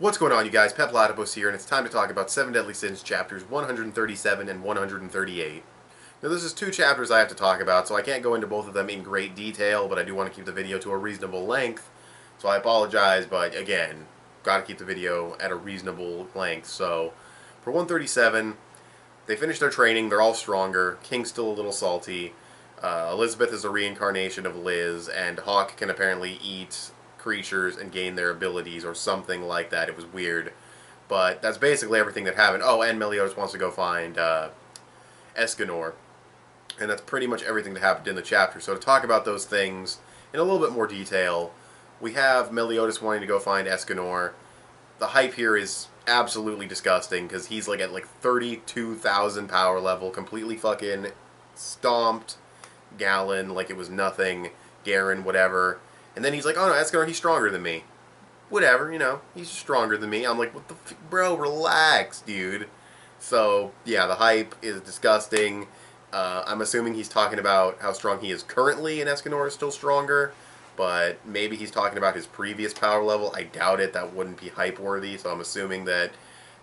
What's going on, you guys? Petplatypus here, and it's time to talk about 7 Deadly Sins chapters 137 and 138. Now, this is two chapters I have to talk about, so I can't go into both of them in great detail, but I do want to keep the video to a reasonable length, so I apologize, but again, gotta keep the video at a reasonable length. So, for 137, they finished their training, they're all stronger, King's still a little salty, Elizabeth is a reincarnation of Liz, and Hawk can apparently eat creatures and gain their abilities or something like that. It was weird. But that's basically everything that happened. Oh, and Meliodas wants to go find Escanor. And that's pretty much everything that happened in the chapter. So to talk about those things in a little bit more detail, we have Meliodas wanting to go find Escanor. The hype here is absolutely disgusting because he's like at like 32,000 power level, completely fucking stomped Gallon like it was nothing, Garen, whatever. And then he's like, oh no, Escanor, he's stronger than me. Whatever, you know, he's stronger than me. I'm like, what the bro, relax, dude. So, yeah, the hype is disgusting. I'm assuming he's talking about how strong he is currently, and Escanor is still stronger. But maybe he's talking about his previous power level. I doubt it. That wouldn't be hype-worthy. So I'm assuming that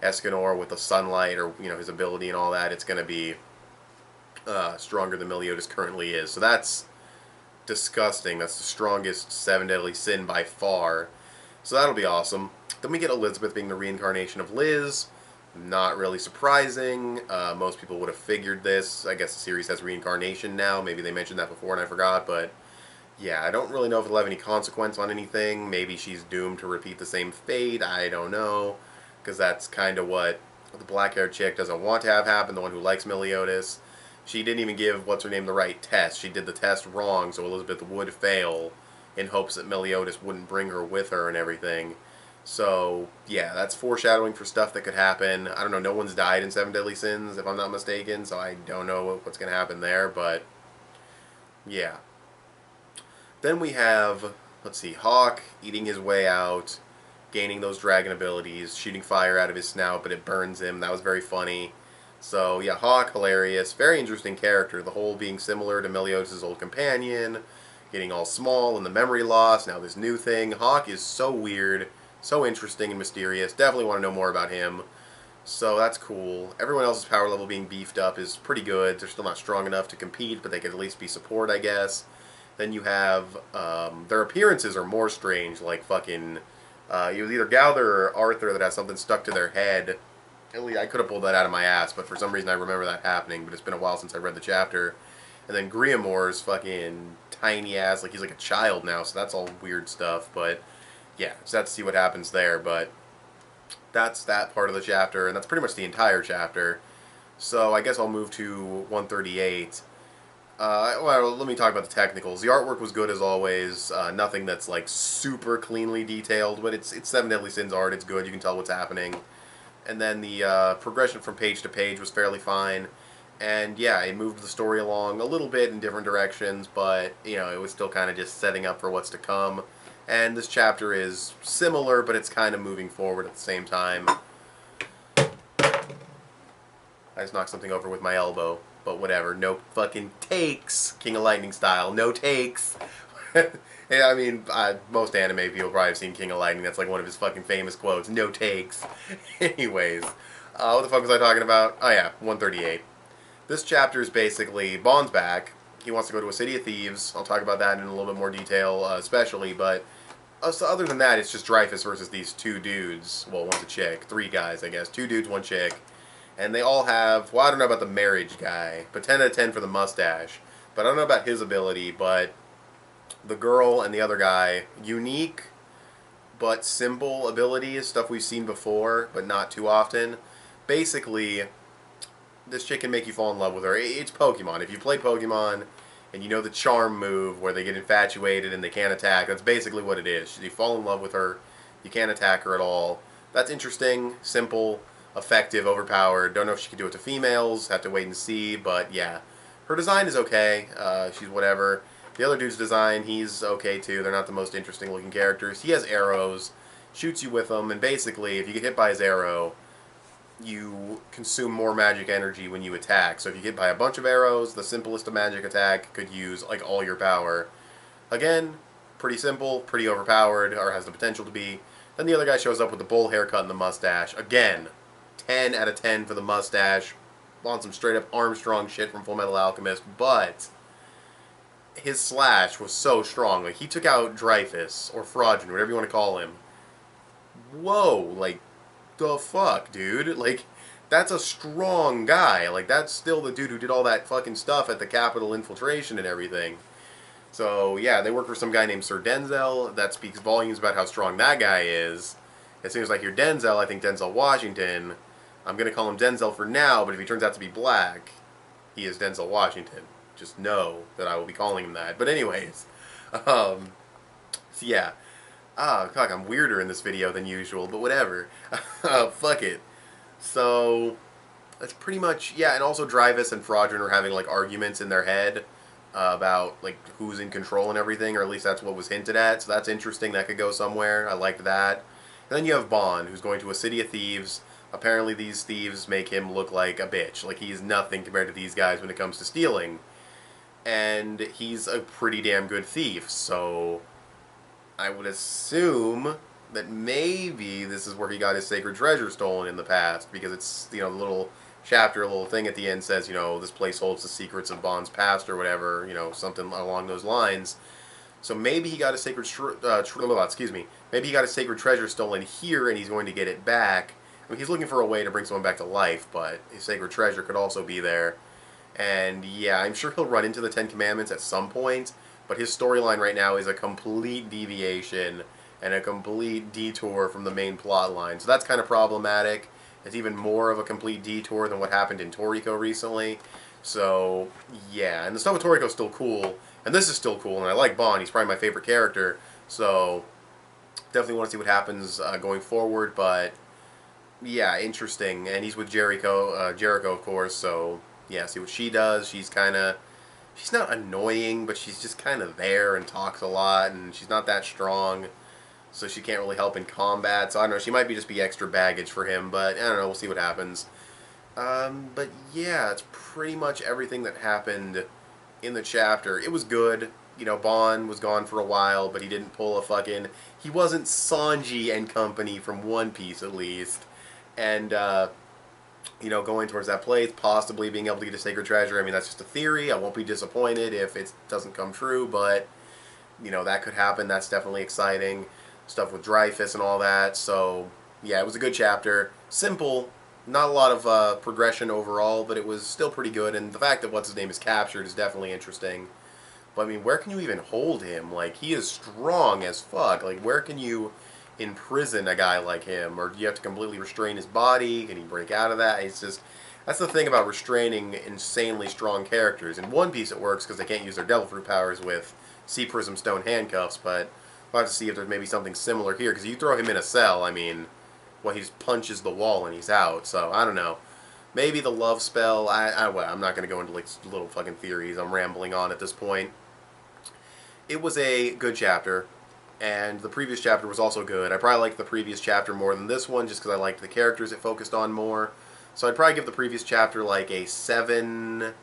Escanor, with the sunlight or, you know, his ability and all that, it's going to be stronger than Meliodas currently is. So that's disgusting. That's the strongest 7 Deadly Sin by far. So that'll be awesome. Then we get Elizabeth being the reincarnation of Liz. Not really surprising. Most people would have figured this. I guess the series has reincarnation now. Maybe they mentioned that before and I forgot, but yeah, I don't really know if it'll have any consequence on anything. Maybe she's doomed to repeat the same fate. I don't know. Because that's kind of what the black-haired chick doesn't want to have happen, the one who likes Meliodas. She didn't even give what's-her-name the right test. She did the test wrong, so Elizabeth would fail in hopes that Meliodas wouldn't bring her with her and everything. So, yeah, that's foreshadowing for stuff that could happen. I don't know, no one's died in 7 Deadly Sins, if I'm not mistaken, so I don't know what's going to happen there, but yeah. Then we have, let's see, Hawk eating his way out, gaining those dragon abilities, shooting fire out of his snout, but it burns him. That was very funny. So, yeah, Hawk, hilarious. Very interesting character. The whole being similar to Meliodas' old companion, getting all small and the memory loss, now this new thing. Hawk is so weird, so interesting and mysterious. Definitely want to know more about him. So that's cool. Everyone else's power level being beefed up is pretty good. They're still not strong enough to compete, but they could at least be support, I guess. Then you have, their appearances are more strange, like fucking, it was either Gowther or Arthur that has something stuck to their head. At least I could have pulled that out of my ass, but for some reason I remember that happening, but it's been a while since I read the chapter. And then Griamor's fucking tiny ass, like he's like a child now, so that's all weird stuff, but yeah, just have to see what happens there, but that's that part of the chapter, and that's pretty much the entire chapter. So I guess I'll move to 138. Well, let me talk about the technicals. The artwork was good as always. Nothing that's like super cleanly detailed, but it's 7 Deadly Sins art. It's good. You can tell what's happening. And then the progression from page to page was fairly fine. And yeah, it moved the story along a little bit in different directions, but you know, it was still kind of just setting up for what's to come. And this chapter is similar, but it's kind of moving forward at the same time. I just knocked something over with my elbow, but whatever. No fucking takes, King of Lightning style. No takes. Yeah, I mean, most anime people probably have seen King of Lightning. That's like one of his fucking famous quotes. No takes. Anyways, what the fuck was I talking about? Oh yeah, 138. This chapter is basically Bond's back. He wants to go to a city of thieves. I'll talk about that in a little bit more detail, especially, but so other than that, it's just Dreyfus versus these two dudes. Well, one's a chick. 3 guys, I guess. 2 dudes, 1 chick. And they all have, well, I don't know about the marriage guy, but 10 out of 10 for the mustache. But I don't know about his ability, but the girl and the other guy, unique but simple abilities, stuff we've seen before, but not too often. Basically, this chick can make you fall in love with her. It's Pokemon. If you play Pokemon and you know the charm move where they get infatuated and they can't attack, that's basically what it is. You fall in love with her, you can't attack her at all. That's interesting, simple, effective, overpowered. Don't know if she can do it to females, have to wait and see, but yeah. Her design is okay, she's whatever. The other dude's design, he's okay too. They're not the most interesting looking characters. He has arrows, shoots you with them, and basically, if you get hit by his arrow, you consume more magic energy when you attack. So if you get hit by a bunch of arrows, the simplest of magic attack could use like all your power. Again, pretty simple, pretty overpowered, or has the potential to be. Then the other guy shows up with the bowl haircut and the mustache. Again, 10 out of 10 for the mustache. On some straight up Armstrong shit from Full Metal Alchemist, but his slash was so strong. Like, he took out Dreyfus, or Fraudulent, whatever you want to call him. Whoa, like, the fuck, dude? Like, that's a strong guy. Like, that's still the dude who did all that fucking stuff at the Capitol infiltration and everything. So, yeah, they work for some guy named Sir Denzel. That speaks volumes about how strong that guy is. As soon as I hear Denzel, I think Denzel Washington. I'm going to call him Denzel for now, but if he turns out to be black, he is Denzel Washington. Just know that I will be calling him that. But anyways, so yeah. Fuck, I'm weirder in this video than usual, but whatever. Fuck it. So, that's pretty much, yeah, and also Dreyfus and Fraudulent are having, like, arguments in their head about, like, who's in control and everything, or at least that's what was hinted at, so that's interesting. That could go somewhere. I liked that. And then you have Bond, who's going to a city of thieves. Apparently these thieves make him look like a bitch. Like, he's nothing compared to these guys when it comes to stealing. And he's a pretty damn good thief, so I would assume that maybe this is where he got his sacred treasure stolen in the past, because it's, you know, the little chapter, a little thing at the end says, you know, this place holds the secrets of Bond's past or whatever, you know, something along those lines. So maybe he got a sacred maybe he got a sacred treasure stolen here and he's going to get it back. I mean, he's looking for a way to bring someone back to life, but his sacred treasure could also be there. And yeah, I'm sure he'll run into the Ten Commandments at some point, but his storyline right now is a complete deviation and a complete detour from the main plot line. So that's kind of problematic. It's even more of a complete detour than what happened in Toriko recently. So yeah, and the stuff with Toriko is still cool, and this is still cool, and I like Bond. He's probably my favorite character, so definitely want to see what happens going forward, but yeah, interesting. And he's with Jericho, of course, so yeah, see what she does. She's not annoying, but she's just kind of there and talks a lot, and she's not that strong, so she can't really help in combat. So I don't know, she might just be extra baggage for him, but I don't know, we'll see what happens. But yeah, it's pretty much everything that happened in the chapter. It was good. You know, Bond was gone for a while, but he didn't pull a fucking... He wasn't Sanji and company from One Piece, at least. And, you know, going towards that place, possibly being able to get a sacred treasure. I mean, that's just a theory. I won't be disappointed if it doesn't come true, but, you know, that could happen. That's definitely exciting. Stuff with Dreyfus and all that. So, yeah, it was a good chapter. Simple. Not a lot of progression overall, but it was still pretty good. And the fact that what's-his-name is captured is definitely interesting. But, I mean, where can you even hold him? Like, he is strong as fuck. Like, where can you imprison a guy like him? Or do you have to completely restrain his body? Can he break out of that? It's just... That's the thing about restraining insanely strong characters. In One Piece it works because they can't use their Devil Fruit powers with Sea Prism Stone handcuffs, but we'll have to see if there's maybe something similar here. Because you throw him in a cell, I mean, well, he just punches the wall and he's out. So, I don't know. Maybe the love spell, well, I'm not going to go into like little fucking theories. I'm rambling on at this point. It was a good chapter, and the previous chapter was also good. I probably liked the previous chapter more than this one, just because I liked the characters it focused on more. So I'd probably give the previous chapter like a 7.5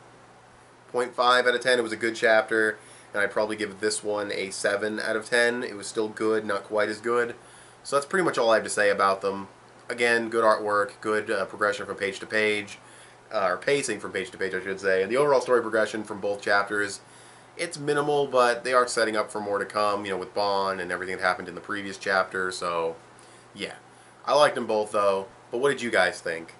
out of 10. It was a good chapter, and I'd probably give this one a 7 out of 10. It was still good, not quite as good. So that's pretty much all I have to say about them. Again, good artwork, good progression from page to page, or pacing from page to page, I should say. And the overall story progression from both chapters, it's minimal, but they are setting up for more to come, you know, with Bond and everything that happened in the previous chapter. So, yeah. I liked them both, though. But what did you guys think?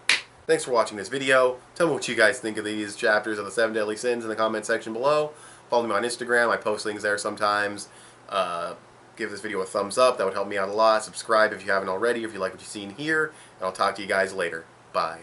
Thanks for watching this video. Tell me what you guys think of these chapters of the 7 Deadly Sins in the comment section below. Follow me on Instagram. I post things there sometimes. Give this video a thumbs up. That would help me out a lot. Subscribe if you haven't already, if you like what you've seen here. And I'll talk to you guys later. Bye.